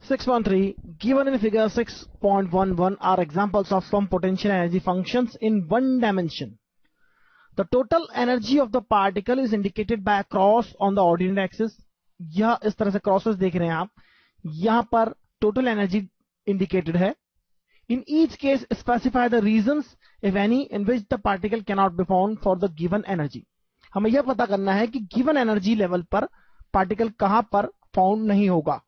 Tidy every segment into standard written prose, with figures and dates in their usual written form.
6.3 given in figure 6.11 are examples of some potential energy functions in one dimension. The total energy of the particle is indicated by a cross on the ordinate axis. यह इस तरह से crosses देख रहे हैं आप, यहां पर टोटल एनर्जी इंडिकेटेड है. In each case specify the reasons if any in which the particle cannot be found for the given energy. हमें यह पता करना है कि गिवन एनर्जी लेवल पर पार्टिकल कहां पर फाउंड नहीं होगा,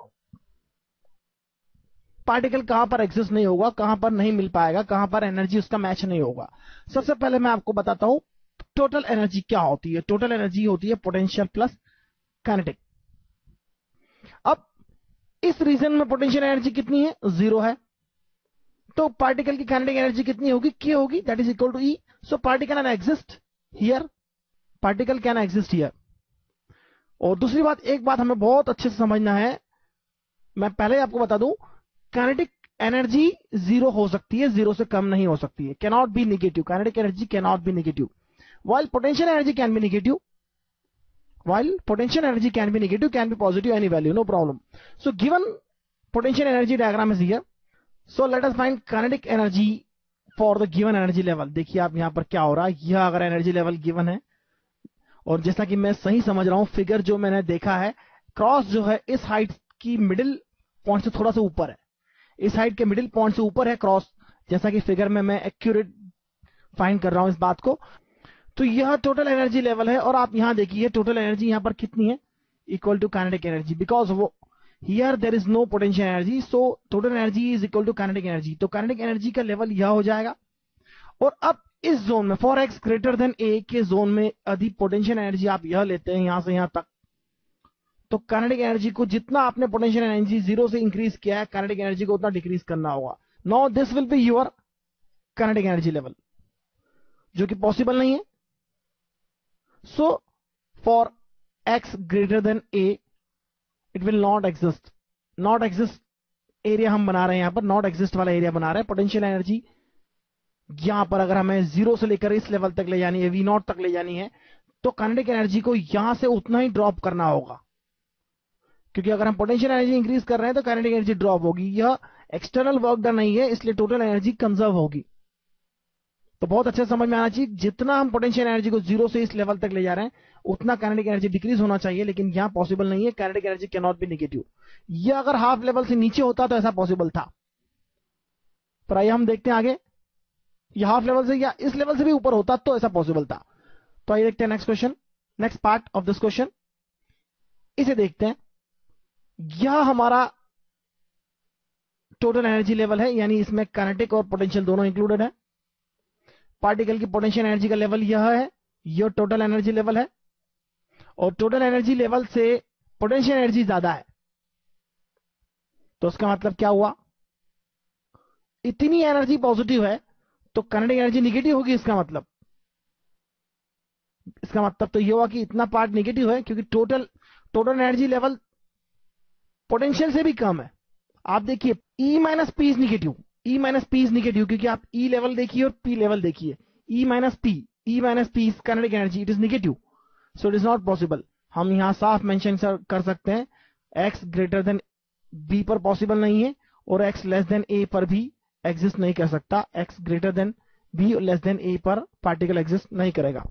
पार्टिकल कहां पर एग्जिस्ट नहीं होगा, कहां पर नहीं मिल पाएगा, कहां पर एनर्जी उसका मैच नहीं होगा. सबसे पहले मैं आपको बताता हूं टोटल एनर्जी क्या होती है. टोटल एनर्जी होती है पोटेंशियल प्लस काइनेटिक. अब इस रीजन में पोटेंशियल एनर्जी कितनी है, 0 है, तो पार्टिकल की काइनेटिक एनर्जी कितनी होगी, K होगी, that is equal to E. So particle can exist here, particle can exist here. और दूसरी बात, एक बात हमें बहुत अच्छे से समझना है, मैं पहले आपको बता दूं, काइनेटिक एनर्जी 0 हो सकती है, 0 से कम नहीं हो सकती है, can not be negative. Kinetic energy can not be negative, while potential energy can be negative, while potential energy can be negative, can be positive, any value, no problem. So given potential energy diagram is here, so let us find kinetic energy for the given energy level. देखिए आप यहां पर क्या हो रहा है, यह अगर एनर्जी लेवल गिवन है, और जैसा कि मैं सही समझ रहा हूं, फिगर जो मैंने देखा है, क्रॉस जो है इस हाइट की मिडिल पॉइंट से थोड़ा सा ऊपर है, इस हाइट के मिडिल पॉइंट से ऊपर है क्रॉस, जैसा कि फिगर में मैं एक्यूरेट फाइंड कर रहा हूं इस बात को. तो यह टोटल एनर्जी लेवल है, और आप यहां देखिए टोटल एनर्जी यहां पर कितनी है, equal to kinetic energy, because वो here there is no potential energy, so total energy is equal to kinetic energy. तो काइनेटिक एनर्जी का लेवल यह हो जाएगा. और अब इस जोन में for X greater than A के जोन में यदि पोटेंशियल एनर्जी आप यह लेते हैं यहां से यहां तक, तो काइनेटिक एनर्जी को जितना आपने पोटेंशियल एनर्जी 0 से इंक्रीज किया है, काइनेटिक एनर्जी को उतना डिक्रीज करना होगा. Now this will be your kinetic energy level, जो कि पॉसिबल नहीं है. So for x greater than a it will not exist. Not exist area हम बना रहे हैं, यहां पर नॉट एग्जिस्ट वाला एरिया बना रहे हैं. पोटेंशियल एनर्जी यहां पर अगर हमें 0 से लेकर इस लेवल तक ले जानी है, V0 तक ले जानी है, तो काइनेटिक एनर्जी को यहां से उतना ही ड्रॉप करना होगा, क्योंकि अगर हम पोटेंशियल एनर्जी इंक्रीज कर रहे हैं तो काइनेटिक एनर्जी ड्रॉप होगी. यह एक्सटर्नल वर्क डन नहीं है, इसलिए टोटल एनर्जी कंजर्व होगी. तो बहुत अच्छे समझ में आना चाहिए, जितना हम पोटेंशियल एनर्जी को 0 से इस लेवल तक ले जा रहे हैं उतना काइनेटिक एनर्जी डिक्रीज होना चाहिए, लेकिन यहां पॉसिबल नहीं है. Kinetic energy can not be negative. यह अगर हाफ लेवल से नीचे होता तो ऐसा पॉसिबल था, पर आइए हम देखते हैं आगे, यह हाफ लेवल से या इस लेवल से भी ऊपर होता तो ऐसा पॉसिबल था. तो आइए देखते हैं next question, next part of this question. इसे देखते हैं. यह हमारा टोटल एनर्जी लेवल है, यानी इसमें काइनेटिक और पोटेंशियल दोनों इंक्लूडेड है. पार्टिकल की पोटेंशियल एनर्जी का लेवल यह है, यह टोटल एनर्जी लेवल है, और टोटल एनर्जी लेवल से पोटेंशियल एनर्जी ज्यादा है. तो इसका मतलब क्या हुआ, इतनी एनर्जी पॉजिटिव है तो काइनेटिक एनर्जी निगेटिव होगी. इसका मतलब तो यह हुआ कि इतना पार्ट निगेटिव है, क्योंकि टोटल एनर्जी लेवल पोटेंशियल से भी कम है. आप देखिए E minus P is negative, E minus P is negative, क्योंकि आप E लेवल देखिए और P लेवल देखिए. E minus P is kinetic energy, it is negative, so it is not possible. हम यहां साफ मेंशन कर सकते हैं x ग्रेटर देन b पर पॉसिबल नहीं है, और x लेस देन a पर भी एग्जिस्ट नहीं कर सकता. x greater than b less than a पर पार्टिकल एग्जिस्ट नहीं करेगा.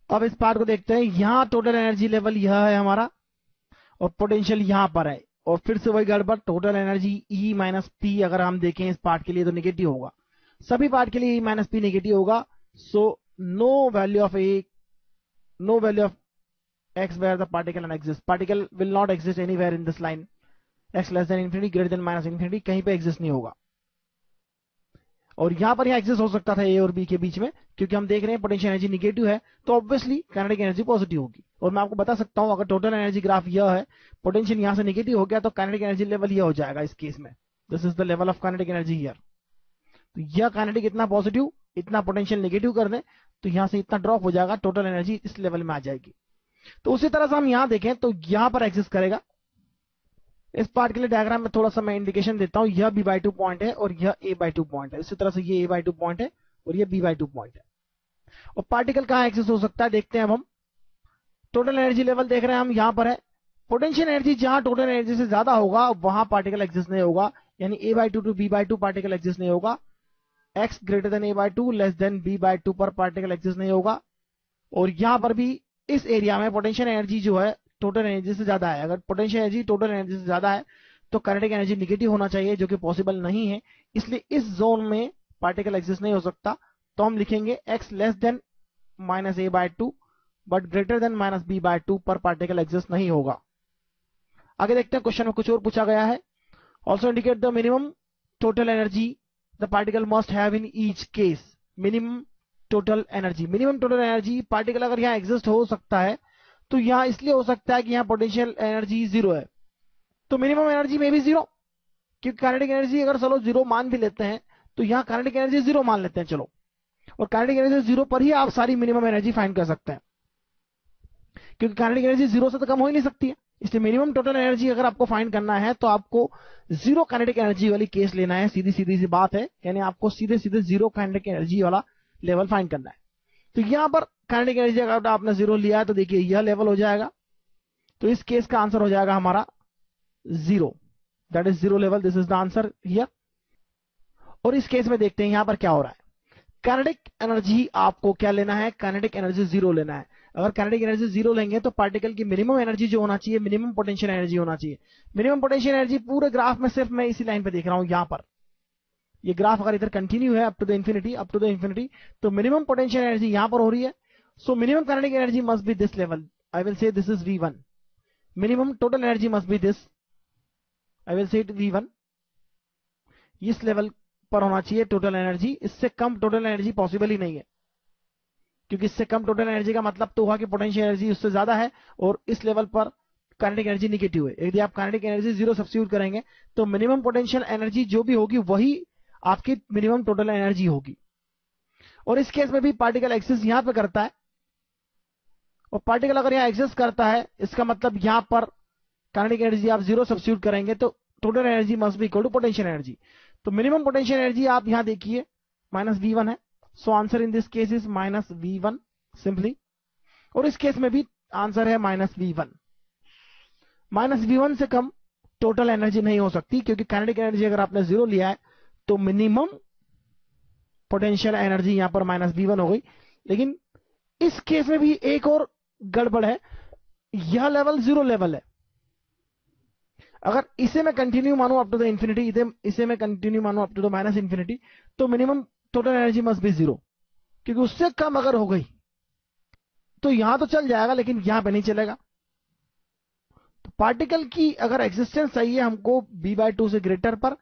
अब इस पार्ट को देखते हैं. यहां टोटल एनर्जी लेवल यह है हमारा, और पोटेंशियल यहां पर है, और फिर से वही गड़बड़, total energy E minus P अगर हम देखें इस पार्ट के लिए तो नेगेटिव होगा, सभी पार्ट के लिए E माइनस पी नेगेटिव होगा. So no value of A, no value of x where the particle can exist. Particle will not exist anywhere in this line. x less than infinity greater than minus infinity कहीं पे exist नहीं होगा. और यहां पर यह exist हो सकता था A और B के बीच में, क्योंकि हम देख रहे हैं पोटेंशियल एनर्जी निगेटिव है, तो ऑब्वियसली काइनेटिक एनर्जी पॉजिटिव होगी. और मैं आपको बता सकता हूं, अगर टोटल एनर्जी ग्राफ यह है, पोटेंशियल यहां से निगेटिव हो गया, तो काइनेटिक एनर्जी लेवल यह हो जाएगा इस केस में. This is the level of kinetic energy here. तो यह काइनेटिक इतना पॉजिटिव, इतना पोटेंशियल नेगेटिव कर दें तो यहां से इतना ड्रॉप हो जाएगा, टोटल एनर्जी इस लेवल में आ जाएगी. तो उसी तरह से हम यहां देखें तो यहां पर एग्जिस्ट करेगा. इस पार्ट के लिए डायग्राम में थोड़ा सा मैं इंडिकेशन देता हूं, यह b/2 पॉइंट है और यह a/2 पॉइंट है. इसी तरह से ये a/2 पॉइंट है और ये b/2 पॉइंट है. और पार्टिकल कहां एग्जिस्ट हो सकता है देखते हैं अब हम. टोटल एनर्जी लेवल देख रहे हैं हम, यहां पर है, पोटेंशियल एनर्जी जहां टोटल एनर्जी से ज्यादा होगा वहां पार्टिकल एग्जिस्ट नहीं होगा, यानी a/2 to b/2 particle exist नहीं होगा, x greater than a/2 less than b/2 पर पार्टिकल एग्जिस्ट नहीं होगा। और यहां पर भी इस एरिया में पोटेंशियल एनर्जी जो है टोटल एनर्जी से ज्यादा है। अगर पोटेंशियल एनर्जी टोटल एनर्जी से ज्यादा है तो काइनेटिक एनर्जी निगेटिव होना चाहिए, जो कि पॉसिबल नहीं है, इसलिए इस जोन में पार्टिकल एग्जिस्ट नहीं हो सकता। तो हम लिखेंगे x less than -a/2 but greater than -b/2 पर पार्टिकल एग्जिस्ट नहीं होगा। आगे देखते हैं, क्वेश्चन में कुछ और पूछा गया है। Also indicate the minimum total energy the particle must have in each case. Minimum total energy particle अगर यहाँ एग्जिस्ट हो सकता है तो यहाँ इसलिए हो सकता है कि यहाँ पोटेंशियल एनर्जी जीरो है, तो मिनिमम एनर्जी में भी जीरो, क्योंकि काइनेटिक एनर्जी अगर चलो जीरो मान भी लेते हैं तो यहाँ काइनेटिक एनर्जी जीरो मान लेते हैं चलो, और काइनेटिक एनर्जी जीरो पर ही आप सारी मिनिमम एनर्जी फाइंड कर सकते हैं, क्योंकि काइनेटिक एनर्जी जीरो से तो कम हो ही नहीं सकती है। इसलिए मिनिमम टोटल एनर्जी अगर आपको फाइंड करना है तो आपको जीरो काइनेटिक एनर्जी वाली केस लेना है, सीधी सीधी सी बात है, यानी आपको सीधे सीधे जीरो काइनेटिक एनर्जी वाला लेवल फाइंड करना है। तो यहां पर काइनेटिक एनर्जी अगर आपने जीरो लिया है तो देखिए यह लेवल हो जाएगा, तो इस केस का आंसर हो जाएगा हमारा zero, that is zero level, this is the answer here. और इस केस में देखते हैं यहां पर क्या हो रहा है। काइनेटिक एनर्जी आपको क्या लेना है, काइनेटिक एनर्जी जीरो लेना है। अगर काइनेटिक एनर्जी जीरो लेंगे तो पार्टिकल की मिनिमम एनर्जी जो होना चाहिए, मिनिमम पोटेंशियल एनर्जी होना चाहिए। मिनिमम पोटेंशियल एनर्जी पूरे ग्राफ में सिर्फ मैं इसी लाइन पे देख रहा हूं, यहां पर ये ग्राफ अगर इधर कंटिन्यू है अप टू द इंफिनिटी, तो मिनिमम पोटेंशियल एनर्जी यहां पर हो रही है। So minimum kinetic energy must B this level, I will say this is V1। Minimum total energy must B this, I will say it V1। इस level पर होना चाहिए टोटल एनर्जी, इससे कम टोटल एनर्जी पॉसिबल ही नहीं है, क्योंकि इससे कम total energy का मतलब तो हुआ कि पोटेंशियल एनर्जी उससे ज्यादा है और इस लेवल पर काइनेटिक एनर्जी निगेटिव है। यदि आप काइनेटिक एनर्जी जीरो सब्स्टिट्यूट करेंगे तो मिनिमम पोटेंशियल एनर्जी जो भी होगी वही आपकी मिनिमम टोटल एनर्जी होगी। और इस केस में भी पार्टिकल एक्सिस यहां पे करता है, और पार्टिकल अगर यहां एक्सिस करता है इसका मतलब यहां पर काइनेटिक एनर्जी आप जीरो सब्स्टिट्यूट करेंगे तो total energy must be equal to potential energy. तो मिनिमम पोटेंशियल एनर्जी आप यहां देखिए -V1 है, so answer in this case is -V1 simply. और इस केस में भी आंसर है -V1। -V1 से कम टोटल एनर्जी नहीं हो सकती, क्योंकि काइनेटिक एनर्जी अगर आपने जीरो लिया है तो मिनिमम पोटेंशियल एनर्जी यहां पर -V1 हो गई। लेकिन इस केस में भी एक और गड़बड़ है, यह लेवल जीरो लेवल है। अगर इसे मैं कंटिन्यू मानू अप टू द इंफिनिटी, इसे मैं कंटिन्यू मानू अप टू द -इंफिनिटी, तो minimum total energy must B zero, क्योंकि उससे कम अगर हो गई तो यहां तो चल जाएगा लेकिन यहां पे नहीं चलेगा। तो पार्टिकल की अगर एग्जिस्टेंस चाहिए हमको b/2 से ग्रेटर पर,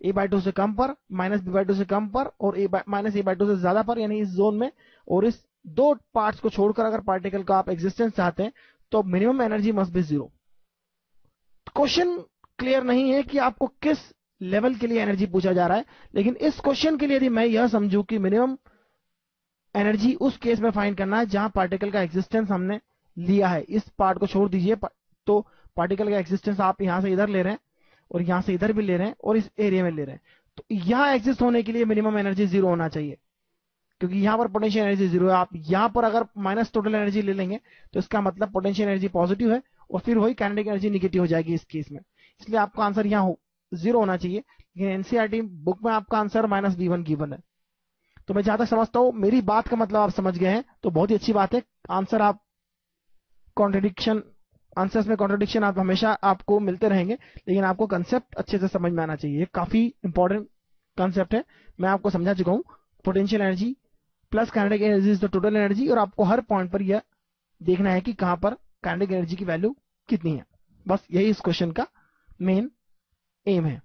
a/2 से कम पर, -b/2 से कम पर और -a/2 से ज्यादा पर, यानी इस जोन में। और इस दो पार्ट्स को छोड़कर अगर पार्टिकल का आप एग्जिस्टेंस चाहते हैं तो minimum energy must B zero. Question clear नहीं है कि आपको किस लेवल के लिए एनर्जी पूछा जा रहा है, लेकिन इस क्वेश्चन के लिए यदि मैं यह समझूं कि मिनिमम एनर्जी उस केस में फाइंड करना है जहां पार्टिकल का एग्जिस्टेंस हमने लिया है, इस पार्ट को छोड़ दीजिए, तो पार्टिकल का एग्जिस्टेंस आप यहां से इधर ले रहे हैं और यहां से इधर भी ले रहे हैं और इस एरिया में ले रहे हैं, तो यहां एग्जिस्ट होने के लिए मिनिमम एनर्जी जीरो होना चाहिए, क्योंकि यहां पर पोटेंशियल एनर्जी जीरो है। आप यहां पर अगर माइनस टोटल एनर्जी ले लेंगे तो इसका मतलब पोटेंशियल एनर्जी पॉजिटिव है और फिर वही काइनेटिक एनर्जी निगेटिव हो जाएगी इस केस में। इसलिए आपका आंसर यहां जीरो होना चाहिए, लेकिन एनसीईआरटी बुक में आपका आंसर -V1 गिवन है। तो मैं जहां तक समझता हूं मेरी बात का मतलब आप समझ गए हैं, तो बहुत ही अच्छी बात है। आंसर आप आंसर्स में कॉन्ट्रडिक्शन आप हमेशा आपको मिलते रहेंगे, लेकिन आपको कंसेप्ट अच्छे से समझ में आना चाहिए। ये काफी इंपॉर्टेंट कंसेप्ट है, मैं आपको समझा चुका हूं। Potential energy plus kinetic energy is the total energy, और आपको हर पॉइंट पर यह देखना है कि कहां पर काइनेटिक एनर्जी की वैल्यू कितनी है। बस यही इस क्वेश्चन का मेन एम है।